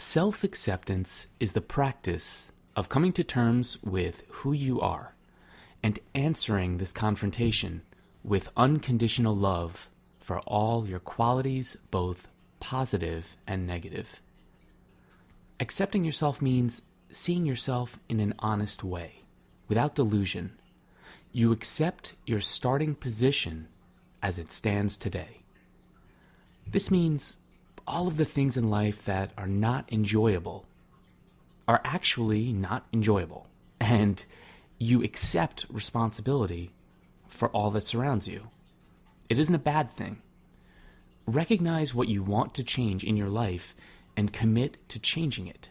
Self-acceptance is the practice of coming to terms with who you are and answering this confrontation with unconditional love for all your qualities, both positive and negative. Accepting yourself means seeing yourself in an honest way, without delusion. You accept your starting position as it stands today. This means all of the things in life that are not enjoyable are actually not enjoyable, and you accept responsibility for all that surrounds you. It isn't a bad thing. Recognize what you want to change in your life and commit to changing it.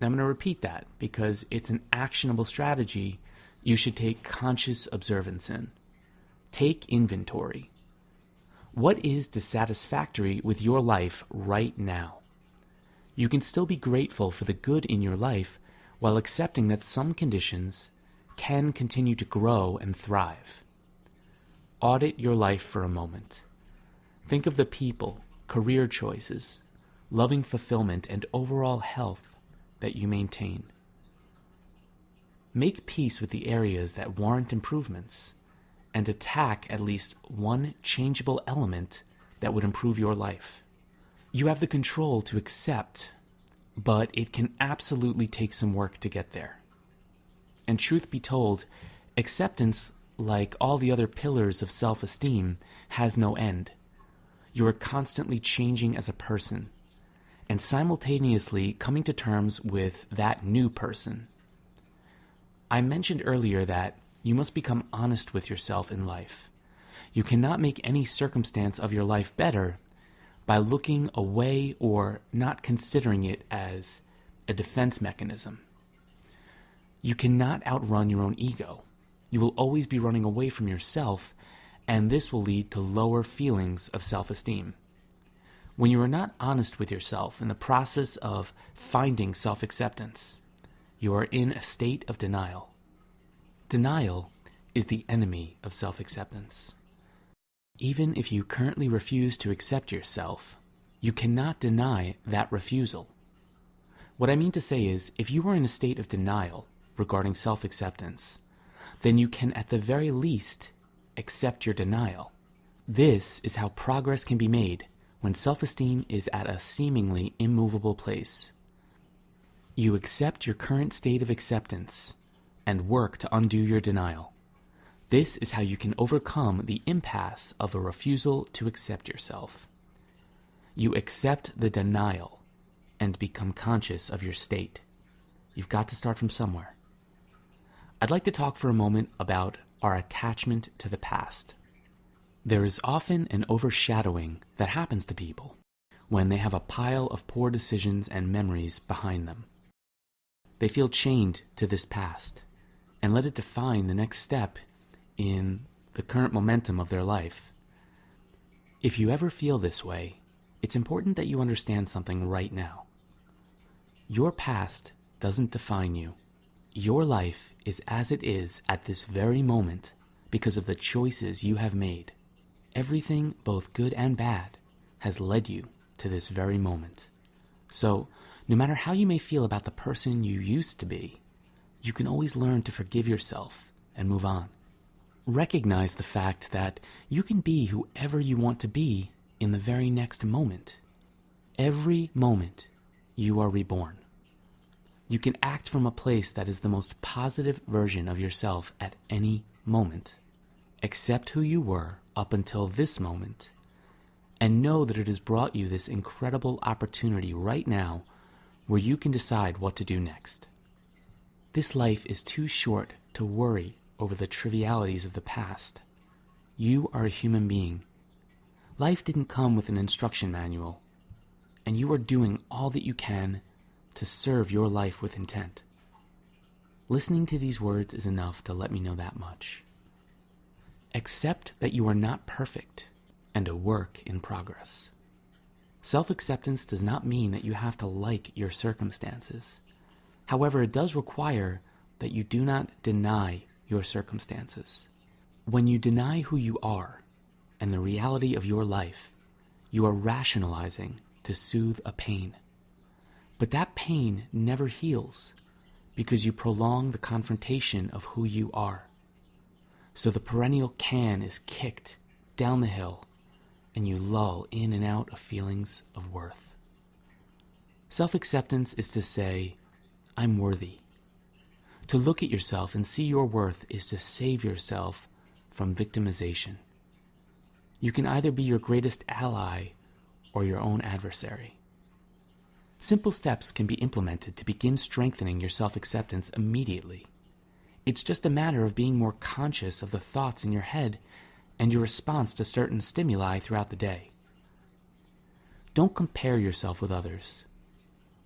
Now, I'm going to repeat that because it's an actionable strategy you should take conscious observance in. Take inventory. What is dissatisfactory with your life right now? You can still be grateful for the good in your life while accepting that some conditions can continue to grow and thrive. Audit your life for a moment. Think of the people, career choices, loving fulfillment, and overall health that you maintain. Make peace with the areas that warrant improvements, and attack at least one changeable element that would improve your life. You have the control to accept, but it can absolutely take some work to get there. And truth be told, acceptance, like all the other pillars of self-esteem, has no end. You are constantly changing as a person, and simultaneously coming to terms with that new person. I mentioned earlier that you must become honest with yourself in life. You cannot make any circumstance of your life better by looking away or not considering it as a defense mechanism. You cannot outrun your own ego. You will always be running away from yourself, and this will lead to lower feelings of self-esteem. When you are not honest with yourself in the process of finding self-acceptance, you are in a state of denial. Denial is the enemy of self-acceptance. Even if you currently refuse to accept yourself, you cannot deny that refusal. What I mean to say is, if you are in a state of denial regarding self-acceptance, then you can at the very least accept your denial. This is how progress can be made when self-esteem is at a seemingly immovable place. You accept your current state of acceptance and work to undo your denial. This is how you can overcome the impasse of a refusal to accept yourself. You accept the denial and become conscious of your state. You've got to start from somewhere. I'd like to talk for a moment about our attachment to the past. There is often an overshadowing that happens to people when they have a pile of poor decisions and memories behind them. They feel chained to this past and let it define the next step in the current momentum of their life. If you ever feel this way, it's important that you understand something right now. Your past doesn't define you. Your life is as it is at this very moment because of the choices you have made. Everything, both good and bad, has led you to this very moment. So, no matter how you may feel about the person you used to be, you can always learn to forgive yourself and move on. Recognize the fact that you can be whoever you want to be in the very next moment. Every moment, you are reborn. You can act from a place that is the most positive version of yourself at any moment. Accept who you were up until this moment, and know that it has brought you this incredible opportunity right now where you can decide what to do next. This life is too short to worry over the trivialities of the past. You are a human being. Life didn't come with an instruction manual, and you are doing all that you can to serve your life with intent. Listening to these words is enough to let me know that much. Accept that you are not perfect and a work in progress. Self-acceptance does not mean that you have to like your circumstances. However, it does require that you do not deny your circumstances. When you deny who you are and the reality of your life, you are rationalizing to soothe a pain. But that pain never heals because you prolong the confrontation of who you are. So the perennial can is kicked down the hill and you lull in and out of feelings of worth. Self-acceptance is to say, I'm worthy. To look at yourself and see your worth is to save yourself from victimization. You can either be your greatest ally or your own adversary. Simple steps can be implemented to begin strengthening your self-acceptance immediately. It's just a matter of being more conscious of the thoughts in your head and your response to certain stimuli throughout the day. Don't compare yourself with others.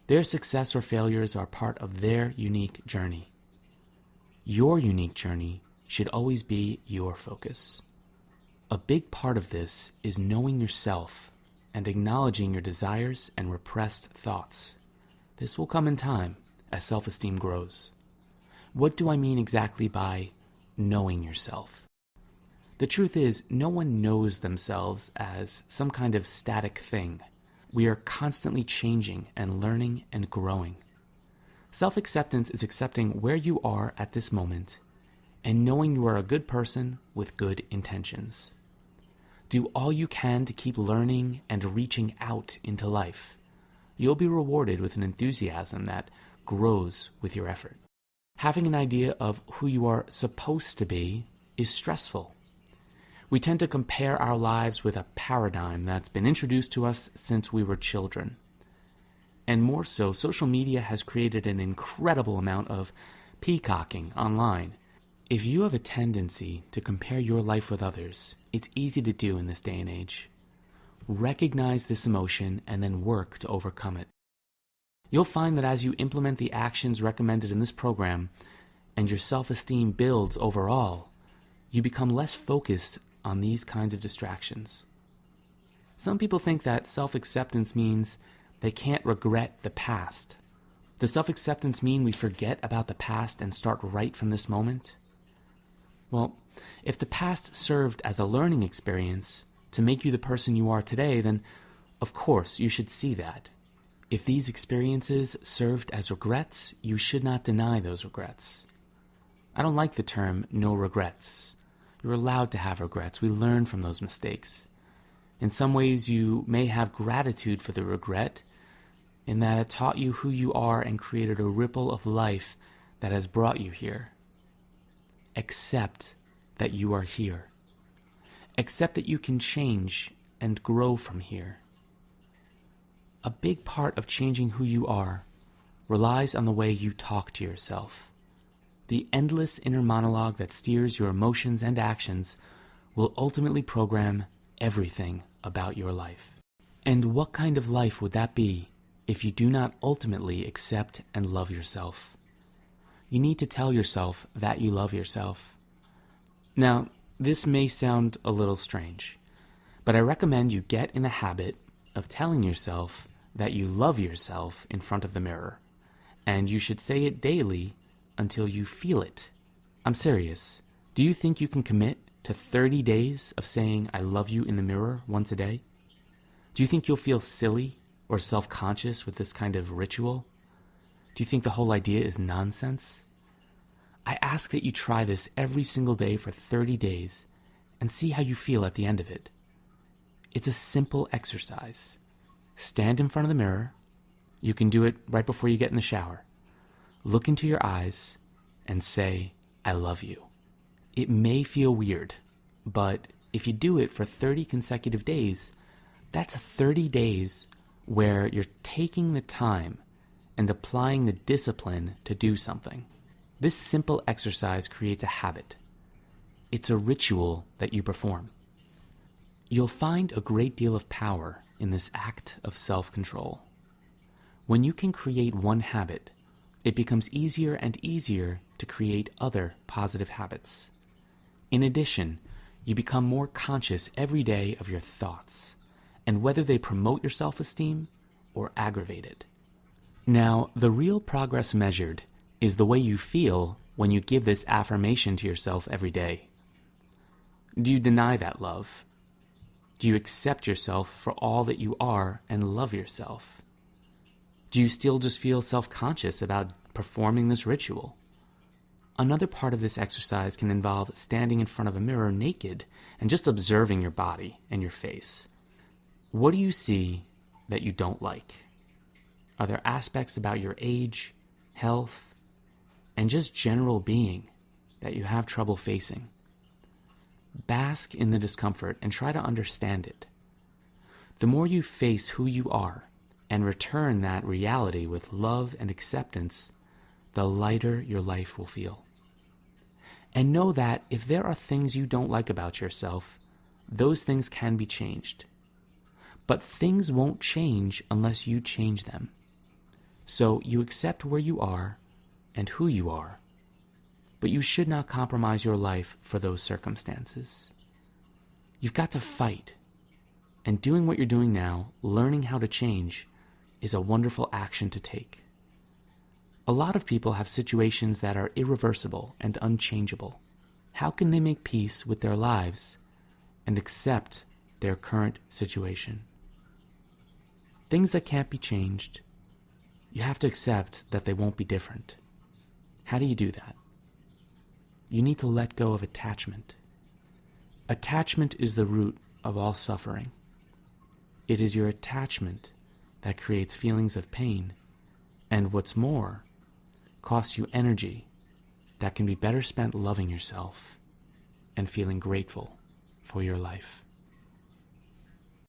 Their success or failures are part of their unique journey. Your unique journey should always be your focus. A big part of this is knowing yourself and acknowledging your desires and repressed thoughts. This will come in time as self-esteem grows. What do I mean exactly by knowing yourself? The truth is, no one knows themselves as some kind of static thing. We are constantly changing and learning and growing. Self-acceptance is accepting where you are at this moment and knowing you are a good person with good intentions. Do all you can to keep learning and reaching out into life. You'll be rewarded with an enthusiasm that grows with your effort. Having an idea of who you are supposed to be is stressful. We tend to compare our lives with a paradigm that's been introduced to us since we were children. And more so, social media has created an incredible amount of peacocking online. If you have a tendency to compare your life with others, it's easy to do in this day and age. Recognize this emotion and then work to overcome it. You'll find that as you implement the actions recommended in this program and your self-esteem builds overall, you become less focused on these kinds of distractions. Some people think that self-acceptance means they can't regret the past. Does self-acceptance mean we forget about the past and start right from this moment? Well, if the past served as a learning experience to make you the person you are today, then of course you should see that. If these experiences served as regrets, you should not deny those regrets. I don't like the term no regrets. You're allowed to have regrets. We learn from those mistakes. In some ways, you may have gratitude for the regret in that it taught you who you are and created a ripple of life that has brought you here. Accept that you are here. Accept that you can change and grow from here. A big part of changing who you are relies on the way you talk to yourself. The endless inner monologue that steers your emotions and actions will ultimately program everything about your life. And what kind of life would that be if you do not ultimately accept and love yourself? You need to tell yourself that you love yourself. Now, this may sound a little strange, but I recommend you get in the habit of telling yourself that you love yourself in front of the mirror, and you should say it daily until you feel it. I'm serious. Do you think you can commit to 30 days of saying I love you in the mirror once a day? Do you think you'll feel silly or self-conscious with this kind of ritual? Do you think the whole idea is nonsense? I ask that you try this every single day for 30 days and see how you feel at the end of it. It's a simple exercise. Stand in front of the mirror. You can do it right before you get in the shower. Look into your eyes and say, I love you. It may feel weird, but if you do it for 30 consecutive days, that's 30 days where you're taking the time and applying the discipline to do something. This simple exercise creates a habit. It's a ritual that you perform. You'll find a great deal of power in this act of self-control. When you can create one habit, it becomes easier and easier to create other positive habits. In addition, you become more conscious every day of your thoughts and whether they promote your self-esteem or aggravate it. Now, the real progress measured is the way you feel when you give this affirmation to yourself every day. Do you deny that love? Do you accept yourself for all that you are and love yourself? Do you still just feel self-conscious about performing this ritual? Another part of this exercise can involve standing in front of a mirror naked and just observing your body and your face. What do you see that you don't like? Are there aspects about your age, health, and just general being that you have trouble facing? Bask in the discomfort and try to understand it. The more you face who you are and return that reality with love and acceptance, the lighter your life will feel. And know that if there are things you don't like about yourself, those things can be changed. But things won't change unless you change them. So you accept where you are and who you are, but you should not compromise your life for those circumstances. You've got to fight. And doing what you're doing now, learning how to change, is a wonderful action to take. A lot of people have situations that are irreversible and unchangeable. How can they make peace with their lives and accept their current situation? Things that can't be changed, you have to accept that they won't be different. How do you do that? You need to let go of attachment. Attachment is the root of all suffering. It is your attachment that creates feelings of pain, and what's more, costs you energy that can be better spent loving yourself and feeling grateful for your life.